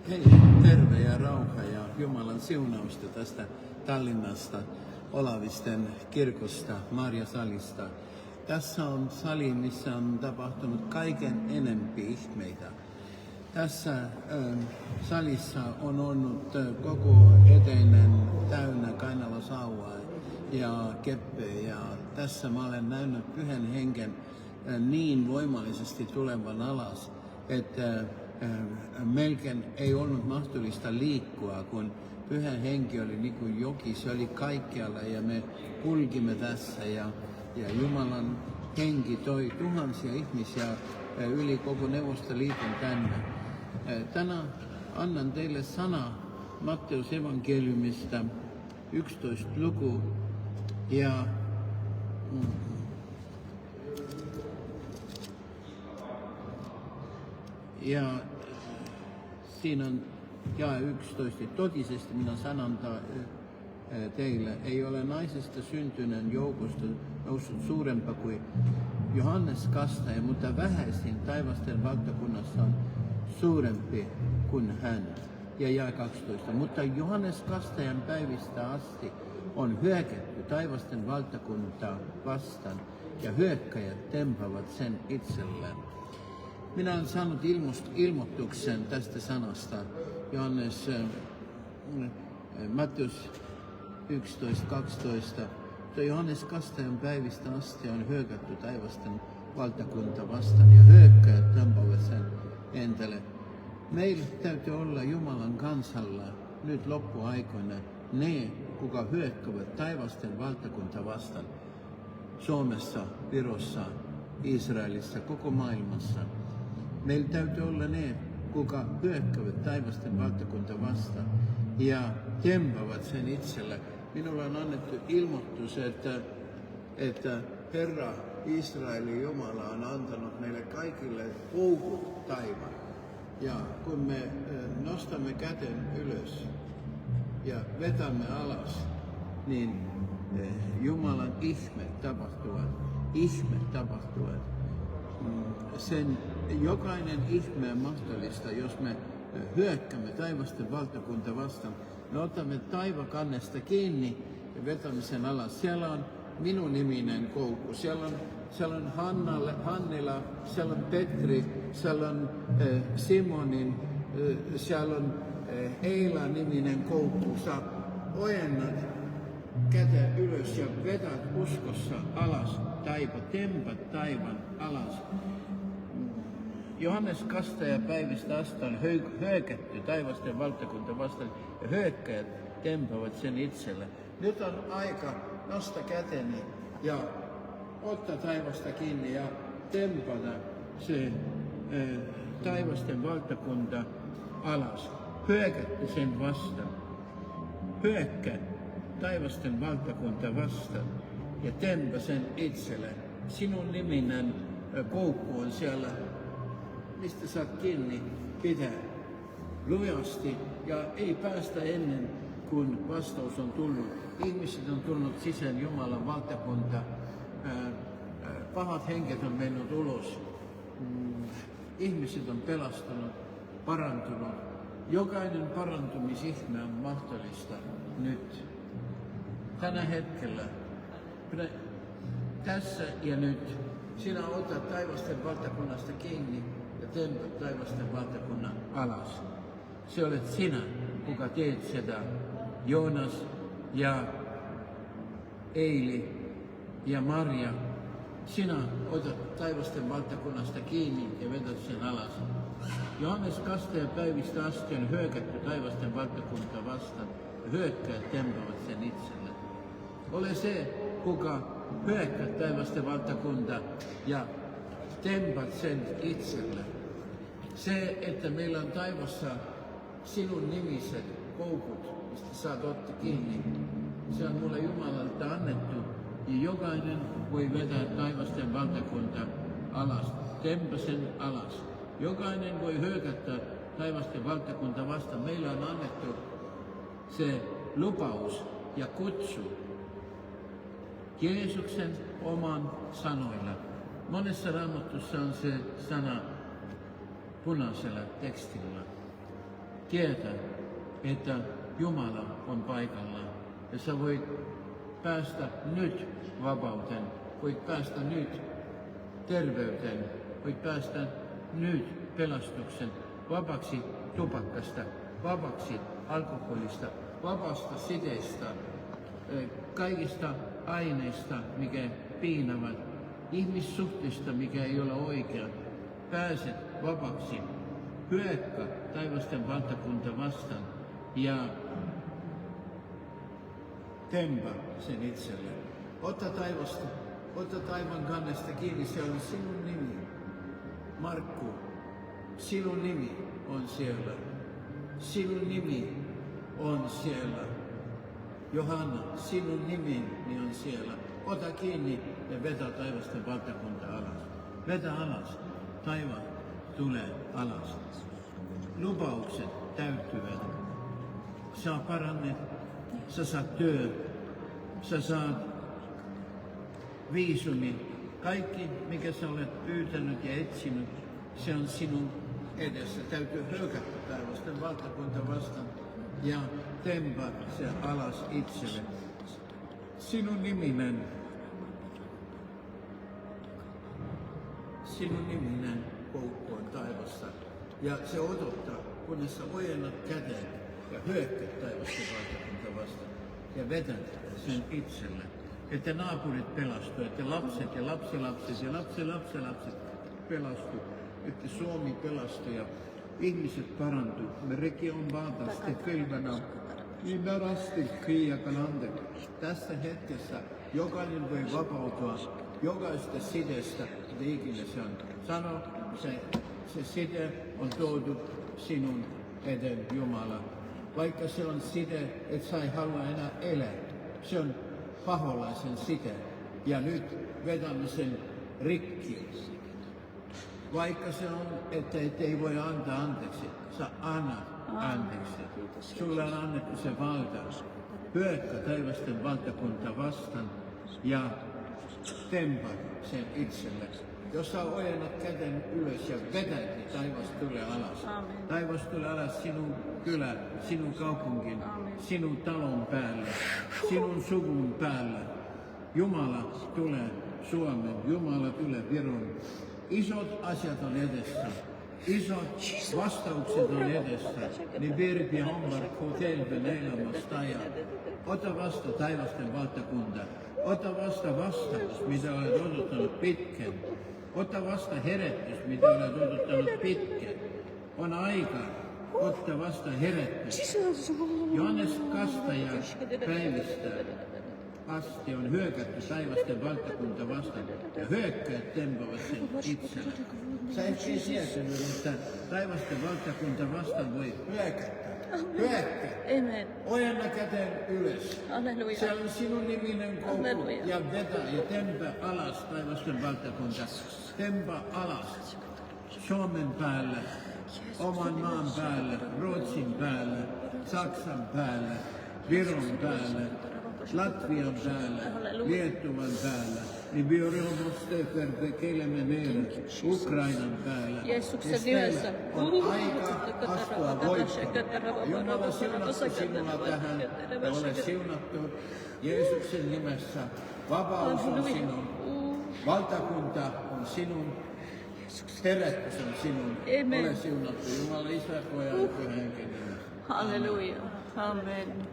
Hei, terve ja rauha ja Jumalan siunausta tästä Tallinnasta, Olavisten kirkosta, Marjasalista. Tässä on sali, missä on tapahtunut kaiken enempi ihmeitä. Tässä salissa on ollut koko eteinen täynnä kainalosauvaa ja keppejä. Ja tässä mä olen nähnyt Pyhän Hengen niin voimallisesti tulevan alas, että melkein ei ollut mahdollista liikkua, kun Pyhä Henki oli niin kuin joki, se oli kaikkialla ja me kulkimme tässä ja Jumalan Henki toi tuhansia ihmisiä yli koko Neuvostoliiton tänne. Tänään annan teille sana Matteus evankeliumista 11 luku ja siinä on jae 11. Totisesti minä sanon teille, ei ole naisesta syntyneen joukosta noussut suurempaa kuin Johannes Kastaja, mutta vähäisin taivasten valtakunnassa on suurempi kuin hän. Ja jae 12. Mutta Johannes Kastajan päivistä asti on hyökätty taivasten valtakuntaa vastaan ja hyökkäjät tempavat sen itselleen. Minä olen saanut ilmoituksen tästä sanasta, Matteus 11.12. Johannes Kastajan päivistä asti on hyökätty taivasten valtakunta vastaan ja hyökkäjät tempavat sen entälle. Meillä täytyy olla Jumalan kansalla nyt loppuaikoina ne, kuka hyökkävät taivasten valtakunta vastaan Suomessa, Virossa, Israelissa, koko maailmassa. Meillä täytyy olla ne, kuka hyökkävät taivasten valtakunta vastaan ja tempavat sen itselle. Minulla on annettu ilmoitus, että Herra Israelin Jumala on antanut meille kaikille koukut taivaan. Ja kun me nostamme käten ylös ja vetämme alas, niin Jumalan ihme tapahtuvat. Sen jokainen ihme on mahdollista, jos me hyökkäämme taivasten valtakunta vastaan. Me otamme taivakannesta kiinni ja vetämme sen alas. Siellä on minun niminen koukku. Siellä on Hannila, siellä on Petri, siellä on Simonin, siellä on Eila-niminen koukku. Sä ojennat käteen ylös ja vetät uskossa alas tempat taivan alas. Johannes Kastaja päivistä asti on hyökätty taivasten valtakunta vastaan ja hyökkäjät tempavat sen itselle. Nyt on aika nostaa käteni ja ottaa taivasta kiinni ja tempata se taivasten valtakunta alas. Hyökätty sen vastaan. Hyökkää taivasten valtakunta vastaan ja tempa sen itselle. Sinun niminen koukku on siellä, mistä saat kiinni pitää lujasti ja ei päästä ennen kuin vastaus on tullut. Ihmiset on tullut sisään Jumalan valtakunta. Pahat henket on mennyt ulos. Ihmiset on pelastunut, parantunut. Jokainen parantumisihme on mahdollista nyt. Tänä hetkellä, tässä ja nyt, sinä otat taivasten valtakunnasta kiinni ja tempat taivasten valtakunnan alas. Se olet sinä, kuka teet sitä. Joonas ja Eili ja Maria, sinä otat taivasten valtakunnasta kiinni ja vetät sen alas. Johannes Kastajan päivistä asti on hyökätty taivasten valtakuntaa vastaan ja hyökkäjät tempavat sen itselle. Ole se, kuka hyökkää taivasten valtakunta ja tempat sen itselle. Se, että meillä on taivassa sinun nimiset koukut, mistä saat ottaa kiinni, se on mulle Jumalalta annettu ja jokainen voi vetää taivasten valtakunta alas, tempa sen alas. Jokainen voi hyökätä taivasten valtakunta vastaan. Meillä on annettu se lupaus ja kutsu Jeesuksen oman sanoilla. Monessa raamatussa on se sana punaisella tekstillä. tietää, että Jumala on paikallaan. Ja sä voit päästä nyt vapauteen, voit päästä nyt terveyteen, voit päästä nyt pelastuksen, vapaksi tupakkasta, vapaksi alkoholista, vapaasta siteistä, kaikista aineista, mikä piinavat, ihmissuhteista, mikä ei ole oikea. Pääset vapaksi, hyökkää taivasten valtakunta vastaan ja tempaa sen itselle. Ota taivaan kannesta kiinni, se on sinun nimi. Markku, sinun nimi on siellä. Sinun nimi on siellä. Johanna, sinun nimeni on siellä. Ota kiinni ja vetä taivasten valtakunta alas. Vetä alas. Taivaan tulee alas. Lupaukset täyttyvät. Saa parannet, sä saat työ, sä saat viisumi. Kaikki, mikä sä olet pyytänyt ja etsinyt, se on sinun edessä. Täytyy höykätä taivasten valtakunta vastaan ja tempaa se alas itselle. Sinun niminen koukku on taivassa. Ja se odottaa, kunnes sä ojennat käteen ja hyökkäät taivasten valtakunta vastaan ja vetät sen itselle. Että naapurit pelastuu, että lapset ja lapsilapset ja lapsilapsilapset pelastuu, että Suomi pelastuu ja ihmiset parantuu. Me reki on vaapasti kylmänä, niin narasti kriiakanande. Tässä hetkessä jokainen voi vapautua jokaista sidestä, mitä ikinä se on. Sano, se side on tuotu sinun eteen, Jumala. Vaikka se on side, et sä ei halua enää elää. Se on paholaisen side. Ja nyt vetämme sen rikki. Vaikka se on, että et ei voi antaa anteeksi, sä annat anteeksi. Sulle on annettu se valta. Hyökkää taivasten valtakunta vastaan ja tempaa sen itselle. Jos sä ojennat käden ylös ja vetät, niin taivas tulee alas. Amen. Taivas tulee alas sinun kylän, sinun kaupungin, sinun talon päälle, sinun suvun päälle. Jumala tulee Suomen, Jumala tulee Viron. Isot asiat on edessä. Isot vastaukset on edessä. Niin virpi hommar kotelven elämästä ja ota vasta taivasten valtakunta. Ota vasta vastaus, mitä olet odottanut pitkän. Ota vasta herätys, mitä olet odottanut pitkän. On aika ottaa vasta herätys. Johannes Kastaja päivistä asti on hyökätty taivasten valtakunta vastaan ja hyökkäät tempavat sen itselle. Sä et sietänyt, että taivasten valtakunta vastaan voi hyökätä. Hyökkää. Ojenna käteen ylös. Alleluja. Se on sinun niminen koukku. Ja vetä ja tempaa alas taivasten valtakunta. Tempaa alas Suomen päälle, oman maan päälle, Ruotsin päälle, Saksan päälle, Viron päälle, Latvian päälle, Liettuan päälle, niin Ukrainan päälle. Jeesuksen nimessä. On aika astua voittoon. Jumala siunattu sinua tähän ja ole siunattu Jeesuksen nimessä. Vapaus on sinun, valtakunta on sinun, herätys on sinun. Ole siunattu Jumala Isä, Pojan ja Pyhän Hengen nimessä. Halleluja. Amen.